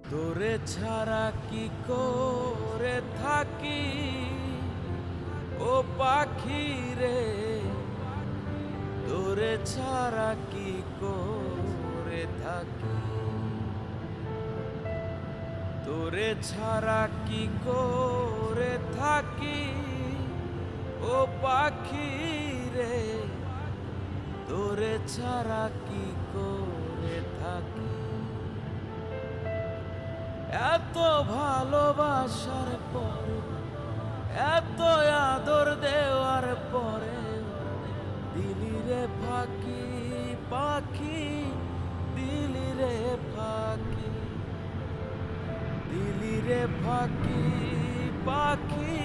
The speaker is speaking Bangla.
তোরে ছাড়া কি করে থাকি ও পাখি রে, তোরে ছাড়া কি করে থাকি, তোরে ছাড়া কি করে থাকি ও পাখি রে, তোরে ছাড়া কি করে থাকি। এত ভালোবাসার পরে, এত আদর দেওয়ার পরে দিলি রে ফাঁকি, পাখি দিলি রে ফাঁকি, দিলি রে ফাঁকি, পাখি